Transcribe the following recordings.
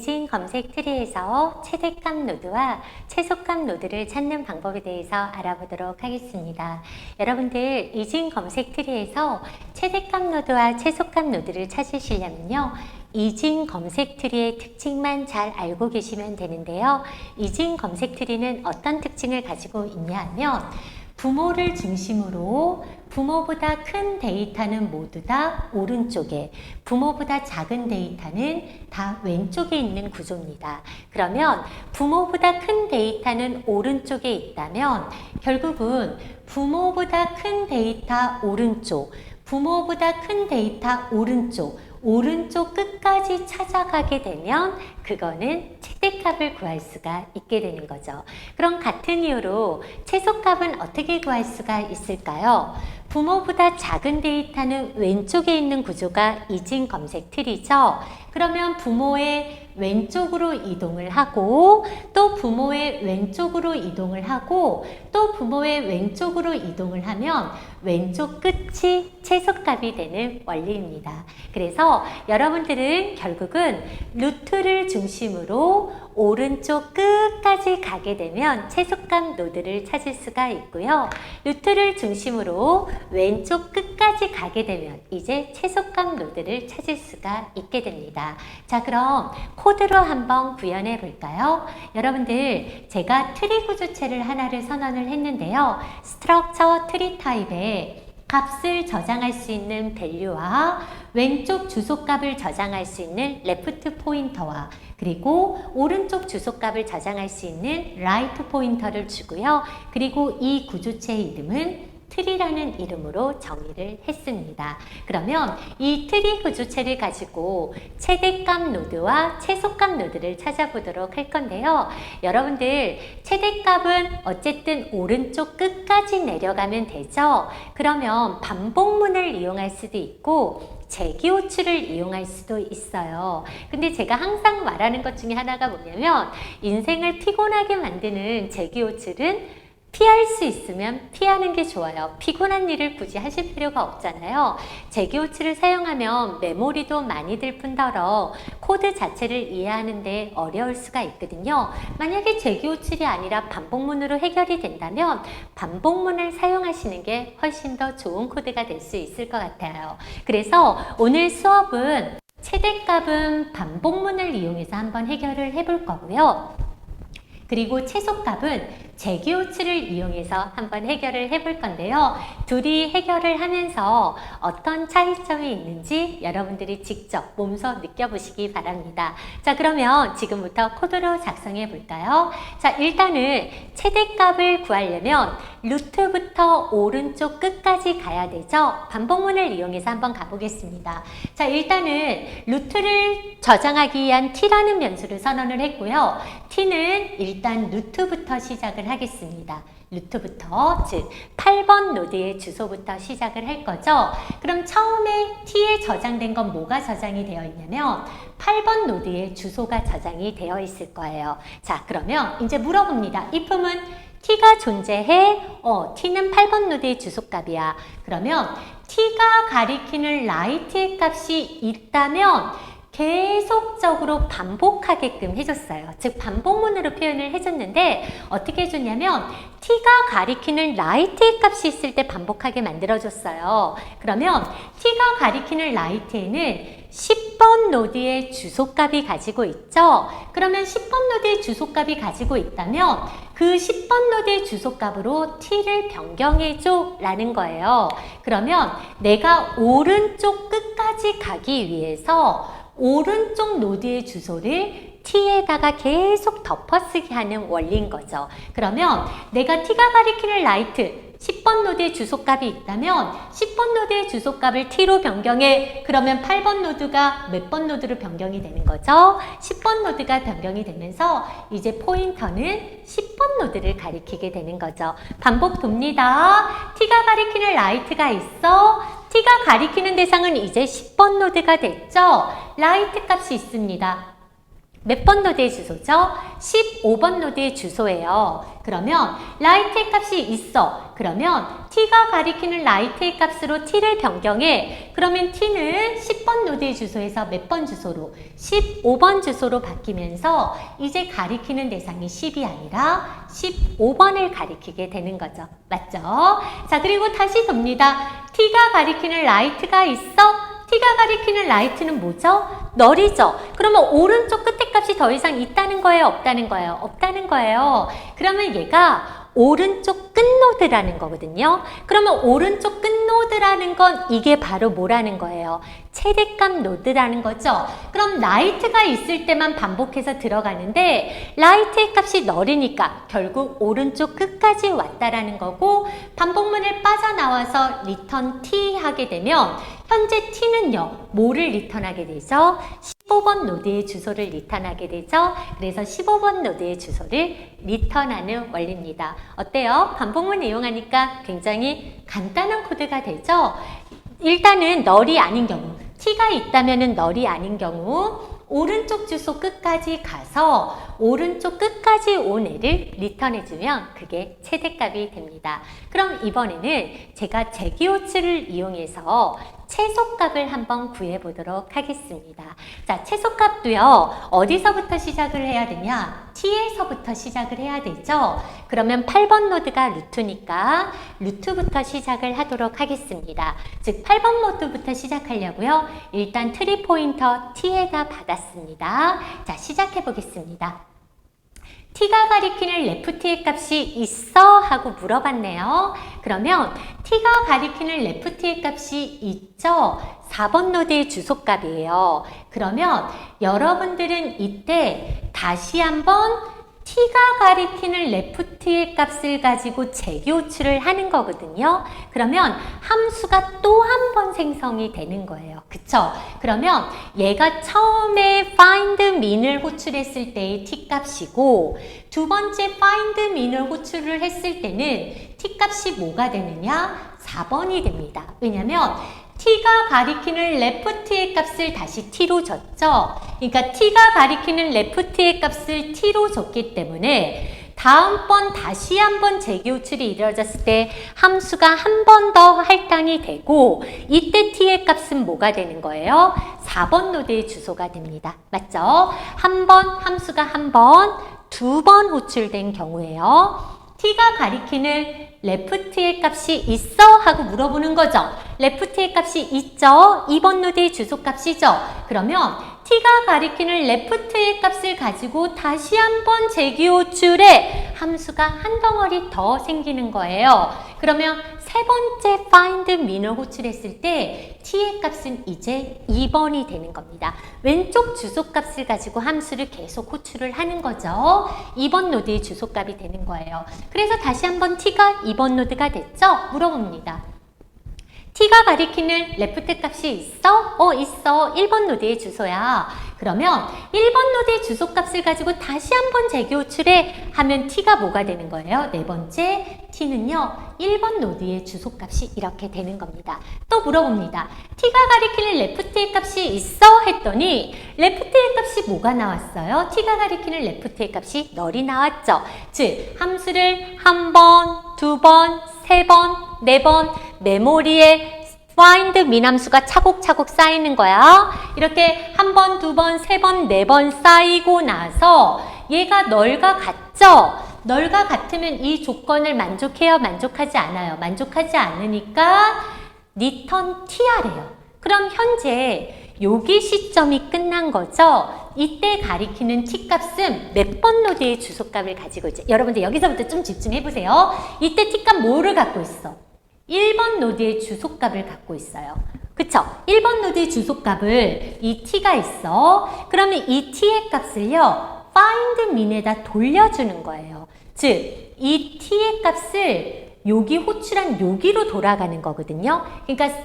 이진 검색 트리에서 최대값 노드와 최소값 노드를 찾는 방법에 대해서 알아보도록 하겠습니다. 여러분들 이진 검색 트리에서 최대값 노드와 최소값 노드를 찾으시려면요. 이진 검색 트리의 특징만 잘 알고 계시면 되는데요. 이진 검색 트리는 어떤 특징을 가지고 있냐 하면 부모를 중심으로 부모보다 큰 데이터는 모두 다 오른쪽에, 부모보다 작은 데이터는 다 왼쪽에 있는 구조입니다. 그러면 부모보다 큰 데이터는 오른쪽에 있다면 결국은 부모보다 큰 데이터 오른쪽, 부모보다 큰 데이터 오른쪽 끝까지 찾아가게 되면 그거는 최대값을 구할 수가 있게 되는 거죠. 그럼 같은 이유로 최소값은 어떻게 구할 수가 있을까요? 부모보다 작은 데이터는 왼쪽에 있는 구조가 이진 검색 트리죠. 그러면 부모의 왼쪽으로 이동을 하고 또 부모의 왼쪽으로 이동을 하고 또 부모의 왼쪽으로 이동을 하면 왼쪽 끝이 최소값이 되는 원리입니다. 그래서 여러분들은 결국은 루트를 중심으로 오른쪽 끝까지 가게 되면 최소값 노드를 찾을 수가 있고요. 루트를 중심으로 왼쪽 끝까지 가게 되면 이제 최소값 노드를 찾을 수가 있게 됩니다. 자, 그럼 코드로 한번 구현해 볼까요? 여러분들 제가 트리 구조체를 하나를 선언을 했는데요. 스트럭처 트리 타입에 값을 저장할 수 있는 밸류와 왼쪽 주소값을 저장할 수 있는 레프트 포인터와 그리고 오른쪽 주소값을 저장할 수 있는 라이트 포인터를 주고요. 그리고 이 구조체의 이름은 트리라는 이름으로 정의를 했습니다. 그러면 이 트리 구조체를 가지고 최대값 노드와 최소값 노드를 찾아보도록 할 건데요. 여러분들 최대값은 어쨌든 오른쪽 끝까지 내려가면 되죠. 그러면 반복문을 이용할 수도 있고 재기호출을 이용할 수도 있어요. 근데 제가 항상 말하는 것 중에 하나가 뭐냐면 인생을 피곤하게 만드는 재기호출은 피할 수 있으면 피하는 게 좋아요. 피곤한 일을 굳이 하실 필요가 없잖아요. 재기호출을 사용하면 메모리도 많이 들 뿐더러 코드 자체를 이해하는 데 어려울 수가 있거든요. 만약에 재기호출이 아니라 반복문으로 해결이 된다면 반복문을 사용하시는 게 훨씬 더 좋은 코드가 될 수 있을 것 같아요. 그래서 오늘 수업은 최대값은 반복문을 이용해서 한번 해결을 해볼 거고요. 그리고 최소값은 재기호출을 이용해서 한번 해결을 해볼 건데요. 둘이 해결을 하면서 어떤 차이점이 있는지 여러분들이 직접 몸소 느껴보시기 바랍니다. 자, 그러면 지금부터 코드로 작성해 볼까요? 자, 일단은 최대값을 구하려면 루트부터 오른쪽 끝까지 가야 되죠. 반복문을 이용해서 한번 가보겠습니다. 자, 일단은 루트를 저장하기 위한 t라는 변수를 선언을 했고요. t는 일단 루트부터 시작을 하겠습니다. 루트부터, 즉 8번 노드의 주소부터 시작을 할 거죠. 그럼 처음에 t에 저장된 건 뭐가 저장이 되어 있냐면 8번 노드의 주소가 저장이 되어 있을 거예요. 자, 그러면 이제 물어봅니다. if은 t가 존재해? t는 8번 노드의 주소값이야. 그러면 t가 가리키는 right의 값이 있다면 계속적으로 반복하게끔 해줬어요. 즉 반복문으로 표현을 해줬는데 어떻게 해줬냐면 t가 가리키는 right의 값이 있을 때 반복하게 만들어줬어요. 그러면 t가 가리키는 right에는 10번 노드의 주소값이 가지고 있죠. 그러면 10번 노드의 주소값이 가지고 있다면 그 10번 노드의 주소값으로 t를 변경해줘 라는 거예요. 그러면 내가 오른쪽 끝까지 가기 위해서 오른쪽 노드의 주소를 t에다가 계속 덮어쓰기 하는 원리인 거죠. 그러면 내가 t가 가리키는 right 10번 노드의 주소값이 있다면 10번 노드의 주소값을 t로 변경해. 그러면 8번 노드가 몇 번 노드로 변경이 되는 거죠? 10번 노드가 변경이 되면서 이제 포인터는 10번 노드를 가리키게 되는 거죠. 반복 돕니다. t가 가리키는 right가 있어. t가 가리키는 대상은 이제 10번 노드가 됐죠? right 값이 있습니다. 몇 번 노드의 주소죠? 15번 노드의 주소예요. 그러면 라이트의 값이 있어. 그러면 t가 가리키는 라이트의 값으로 t를 변경해. 그러면 t는 10번 노드의 주소에서 몇 번 주소로? 15번 주소로 바뀌면서 이제 가리키는 대상이 10이 아니라 15번을 가리키게 되는 거죠. 맞죠? 자, 그리고 다시 돕니다. t가 가리키는 라이트가 있어? t가 가리키는 라이트는 뭐죠? 널이죠. 그러면 오른쪽 끝에 값이 더 이상 있다는 거예요? 없다는 거예요? 없다는 거예요. 그러면 얘가 오른쪽 끝노드라는 거거든요. 그러면 오른쪽 끝노드라는 건 이게 바로 뭐라는 거예요? 최대값 노드라는 거죠. 그럼 라이트가 있을 때만 반복해서 들어가는데 라이트의 값이 널이니까 결국 오른쪽 끝까지 왔다라는 거고 반복문을 빠져나와서 리턴 t 하게 되면 현재 t는요. 뭐를 리턴하게 되죠? 15번 노드의 주소를 리턴하게 되죠. 그래서 15번 노드의 주소를 리턴하는 원리입니다. 어때요? 반복문 이용하니까 굉장히 간단한 코드가 되죠. 일단은 널이 아닌 경우, t가 있다면 널이 아닌 경우 오른쪽 주소 끝까지 가서 오른쪽 끝까지 온 애를 리턴해주면 그게 최대값이 됩니다. 그럼 이번에는 제가 재기호출을 이용해서 최소값을 한번 구해보도록 하겠습니다. 자, 최소값도요. 어디서부터 시작을 해야 되냐? t에서부터 시작을 해야 되죠. 그러면 8번 노드가 루트니까 루트부터 시작을 하도록 하겠습니다. 즉 8번 노드부터 시작하려고요. 일단 트리 포인터 t에다 받았습니다. 자, 시작해 보겠습니다. t가 가리키는 left의 값이 있어? 하고 물어봤네요. 그러면 t가 가리키는 left의 값이 있죠? 4번 노드의 주소값이에요. 그러면 여러분들은 이때 다시 한번 t가 가리키는 left의 값을 가지고 재교출을 하는 거거든요. 그러면 함수가 또 한 번 생성이 되는 거예요. 그쵸? 그러면 얘가 처음에 find min을 호출했을 때의 t값이고 두 번째 find min을 호출을 했을 때는 t값이 뭐가 되느냐? 4번이 됩니다. 왜냐면 t가 가리키는 left의 값을 다시 t로 줬죠. 그러니까 t가 가리키는 left의 값을 t로 줬기 때문에 다음번 다시 한번 재교출이 이루어졌을 때 함수가 한 번 더 할당이 되고 이때 t의 값은 뭐가 되는 거예요? 4번 노드의 주소가 됩니다. 맞죠? 한 번 함수가 한 번, 두 번 호출된 경우에요. t가 가리키는 left의 값이 있어? 하고 물어보는 거죠. left의 값이 있죠? 2번 노드의 주소값이죠. 그러면 t가 가리키는 left의 값을 가지고 다시 한번 재기호출에 함수가 한 덩어리 더 생기는 거예요. 그러면 세 번째 find min을 호출했을 때 t의 값은 이제 2번이 되는 겁니다. 왼쪽 주소값을 가지고 함수를 계속 호출을 하는 거죠. 2번 노드의 주소값이 되는 거예요. 그래서 다시 한번 t가 2번 노드가 됐죠? 물어봅니다. t가 가리키는 레프트 값이 있어? 있어. 1번 노드의 주소야. 그러면 1번 노드의 주소값을 가지고 다시 한번 재교출해 하면 t가 뭐가 되는 거예요? 네 번째 t는요. 1번 노드의 주소값이 이렇게 되는 겁니다. 또 물어봅니다. t가 가리키는 레프트의 값이 있어? 했더니 레프트의 값이 뭐가 나왔어요? t가 가리키는 레프트의 값이 널이 나왔죠. 즉 함수를 한 번, 두 번, 세 번, 네 번 메모리에 find min 함수가 차곡차곡 쌓이는 거야. 이렇게 한 번, 두 번, 세 번, 네 번 쌓이고 나서 얘가 널과 같죠? 널과 같으면 이 조건을 만족해요? 만족하지 않아요? 만족하지 않으니까 return tr이에요. 그럼 현재 여기 시점이 끝난 거죠? 이때 가리키는 t값은 몇 번 노드의 주소값을 가지고 있죠? 여러분들 여기서부터 좀 집중해 보세요. 이때 t값 뭐를 갖고 있어? 1번 노드의 주소값을 갖고 있어요. 그쵸? 1번 노드의 주소값을 이 t가 있어. 그러면 이 t의 값을요. find min에다 돌려주는 거예요. 즉, 이 t의 값을 여기 호출한 여기로 돌아가는 거거든요. 그러니까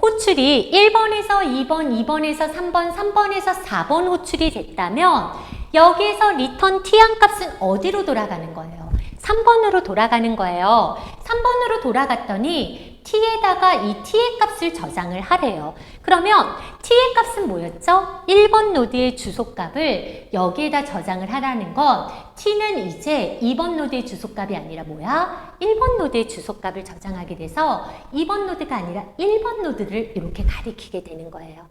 호출이 1번에서 2번, 2번에서 3번, 3번에서 4번 호출이 됐다면 여기에서 return t한 값은 어디로 돌아가는 거예요? 3번으로 돌아가는 거예요. 3번으로 돌아갔더니 t에다가 이 t의 값을 저장을 하래요. 그러면 t의 값은 뭐였죠? 1번 노드의 주소값을 여기에다 저장을 하라는 건 t는 이제 2번 노드의 주소값이 아니라 뭐야? 1번 노드의 주소값을 저장하게 돼서 2번 노드가 아니라 1번 노드를 이렇게 가리키게 되는 거예요.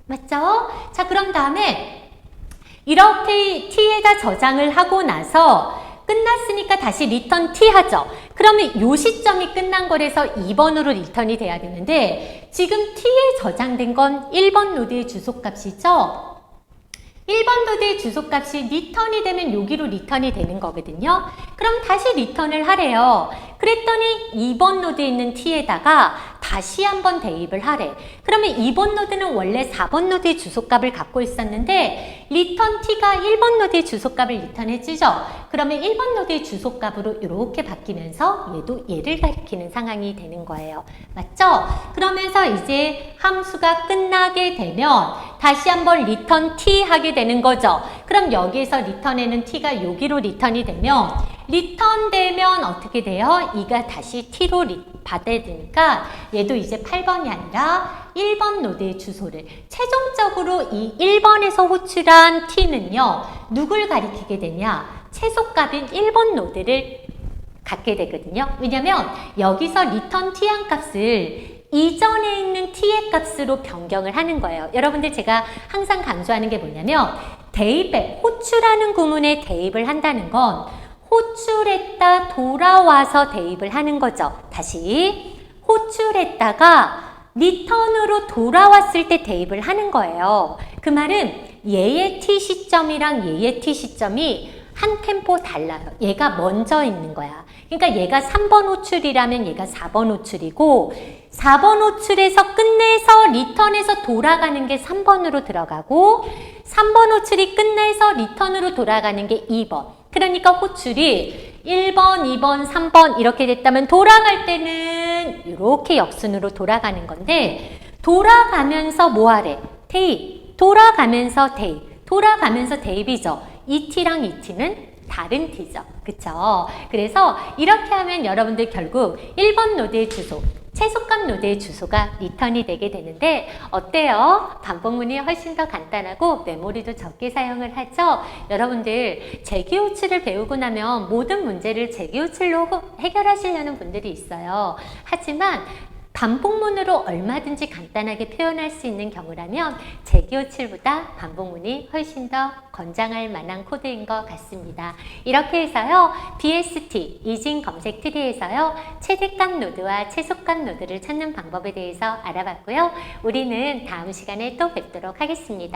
맞죠? 자, 그럼 다음에 이렇게 t에다 저장을 하고 나서 끝났으니까 다시 리턴 t 하죠. 그러면 요 시점이 끝난 거라서 2번으로 리턴이 돼야 되는데 지금 t에 저장된 건 1번 노드의 주소값이죠. 1번 노드의 주소값이 리턴이 되면 여기로 리턴이 되는 거거든요. 그럼 다시 리턴을 하래요. 그랬더니 2번 노드에 있는 t에다가 다시 한번 대입을 하래. 그러면 2번 노드는 원래 4번 노드의 주소값을 갖고 있었는데 리턴 t가 1번 노드의 주소값을 리턴해주죠. 그러면 1번 노드의 주소값으로 이렇게 바뀌면서 얘도 얘를 가리키는 상황이 되는 거예요. 맞죠? 그러면서 이제 함수가 끝나게 되면 다시 한번 리턴 t 하게 되는 거죠. 그럼 여기에서 리턴에는 t가 여기로 리턴이 되면 리턴되면 어떻게 돼요? 이가 다시 t로 받아야 되니까 얘도 이제 8번이 아니라 1번 노드의 주소를 최종적으로 이 1번에서 호출한 t는요. 누굴 가리키게 되냐? 최소값인 1번 노드를 갖게 되거든요. 왜냐면 여기서 리턴 t한 값을 이전에 있는 t의 값으로 변경을 하는 거예요. 여러분들 제가 항상 강조하는 게 뭐냐면 대입에 호출하는 구문에 대입을 한다는 건 호출했다 돌아와서 대입을 하는 거죠. 다시 호출했다가 리턴으로 돌아왔을 때 대입을 하는 거예요. 그 말은 얘의 t 시점이랑 얘의 t 시점이 한 템포 달라요. 얘가 먼저 있는 거야. 그러니까 얘가 3번 호출이라면 얘가 4번 호출이고 4번 호출에서 끝내서 리턴해서 돌아가는 게 3번으로 들어가고 3번 호출이 끝내서 리턴으로 돌아가는 게 2번. 그러니까 호출이 1번, 2번, 3번 이렇게 됐다면 돌아갈 때는 이렇게 역순으로 돌아가는 건데 돌아가면서 뭐 하래? 대입. 돌아가면서 대입. 돌아가면서 대입이죠. 이 t랑 이 t는 다른 t죠. 그쵸? 그래서 이렇게 하면 여러분들 결국 1번 노드의 주소, 최소값 노드의 주소가 리턴이 되게 되는데 어때요? 반복문이 훨씬 더 간단하고 메모리도 적게 사용을 하죠? 여러분들 재기호출을 배우고 나면 모든 문제를 재기호출로 해결하시려는 분들이 있어요. 하지만 반복문으로 얼마든지 간단하게 표현할 수 있는 경우라면 재기호출보다 반복문이 훨씬 더 권장할 만한 코드인 것 같습니다. 이렇게 해서요. BST, 이진 검색 트리에서요. 최대값 노드와 최소값 노드를 찾는 방법에 대해서 알아봤고요. 우리는 다음 시간에 또 뵙도록 하겠습니다.